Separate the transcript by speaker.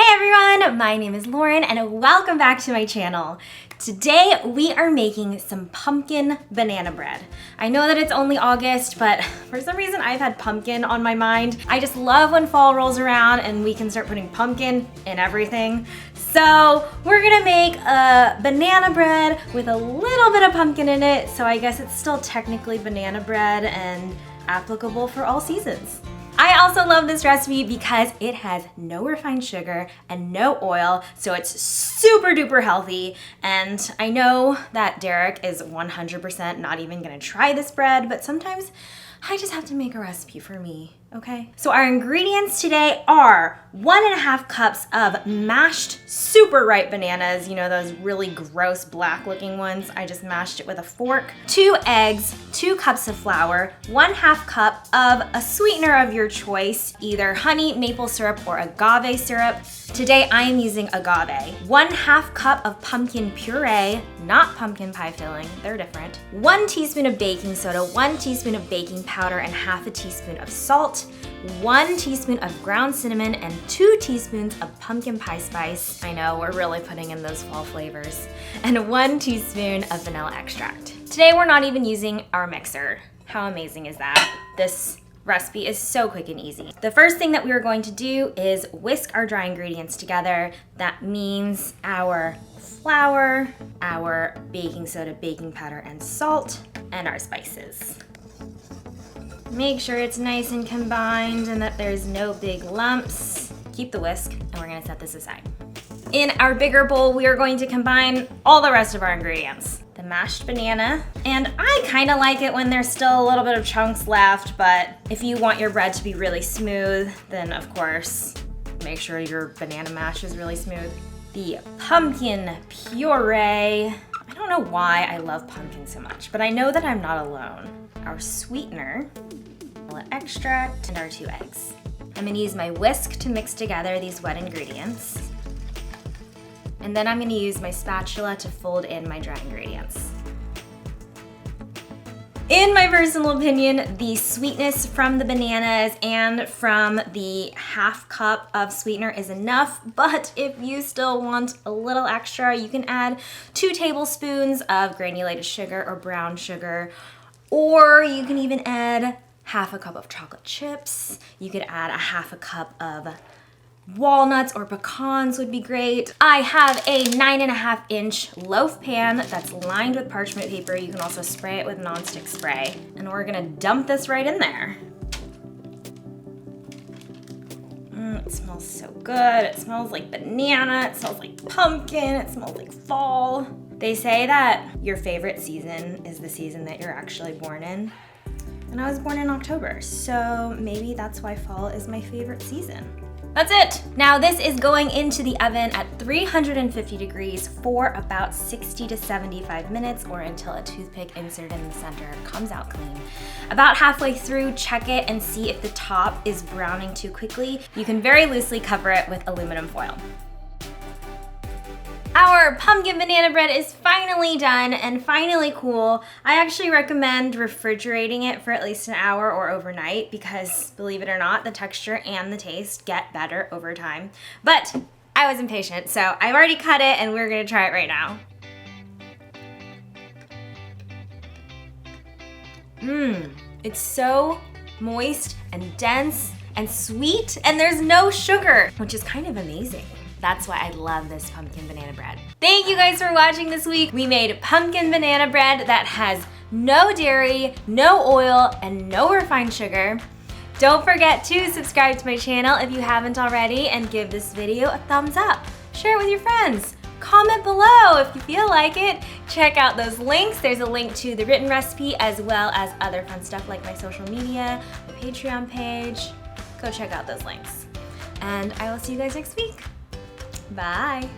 Speaker 1: Hey everyone, my name is Lauren and welcome back to my channel. Today we are making some pumpkin banana bread. I know that it's only August, but for some reason I've had pumpkin on my mind. I just love when fall rolls around and we can start putting pumpkin in everything. So we're gonna make a banana bread with a little bit of pumpkin in it, so I guess it's still technically banana bread and applicable for all seasons. I also love this recipe because it has no refined sugar and no oil, so it's super duper healthy. And I know that Derek is 100% not even gonna try this bread, but sometimes I just have to make a recipe for me, okay? So our ingredients today are 1.5 cups of mashed super ripe bananas, you know, those really gross black looking ones. I just mashed it with a fork. 2 eggs, 2 cups of flour, 1/2 cup of a sweetener of your choice, either honey, maple syrup, or agave syrup. Today I am using agave. 1/2 cup of pumpkin puree, not pumpkin pie filling, they're different. 1 teaspoon of baking soda, 1 teaspoon of baking powder, and 1/2 teaspoon of salt, 1 teaspoon of ground cinnamon, and 2 teaspoons of pumpkin pie spice. I know, we're really putting in those fall flavors. And 1 teaspoon of vanilla extract. Today we're not even using our mixer. How amazing is that? This recipe is so quick and easy. The first thing that we are going to do is whisk our dry ingredients together. That means our flour, our baking soda, baking powder, and salt, and our spices. Make sure it's nice and combined and that there's no big lumps. Keep the whisk, and we're gonna set this aside. In our bigger bowl, we are going to combine all the rest of our ingredients. The mashed banana, and I kinda like it when there's still a little bit of chunks left, but if you want your bread to be really smooth, then of course, make sure your banana mash is really smooth. The pumpkin puree. I don't know why I love pumpkin so much, but I know that I'm not alone. Our sweetener, vanilla extract, and our 2 eggs. I'm gonna use my whisk to mix together these wet ingredients. And then I'm gonna use my spatula to fold in my dry ingredients. In my personal opinion, the sweetness from the bananas and from the 1/2 cup of sweetener is enough, but if you still want a little extra, you can add 2 tablespoons of granulated sugar or brown sugar, or you can even add 1/2 cup of chocolate chips. You could add 1/2 cup of walnuts or pecans would be great. I have a 9.5 inch loaf pan that's lined with parchment paper. You can also spray it with nonstick spray. And we're gonna dump this right in there. It smells so good. It smells like banana, it smells like pumpkin, it smells like fall. They say that your favorite season is the season that you're actually born in. And I was born in October, so maybe that's why fall is my favorite season. That's it. Now this is going into the oven at 350 degrees for about 60 to 75 minutes, or until a toothpick inserted in the center comes out clean. About halfway through, check it and see if the top is browning too quickly. You can very loosely cover it with aluminum foil. Our pumpkin banana bread is finally done and finally cool. I actually recommend refrigerating it for at least an hour or overnight because, believe it or not, the texture and the taste get better over time. But I was impatient, so I've already cut it and we're gonna try it right now. It's so moist and dense and sweet, and there's no sugar, which is kind of amazing. That's why I love this pumpkin banana bread. Thank you guys for watching this week. We made pumpkin banana bread that has no dairy, no oil, and no refined sugar. Don't forget to subscribe to my channel if you haven't already, and give this video a thumbs up. Share it with your friends. Comment below if you feel like it. Check out those links. There's a link to the written recipe as well as other fun stuff like my social media, my Patreon page. Go check out those links. And I will see you guys next week. Bye.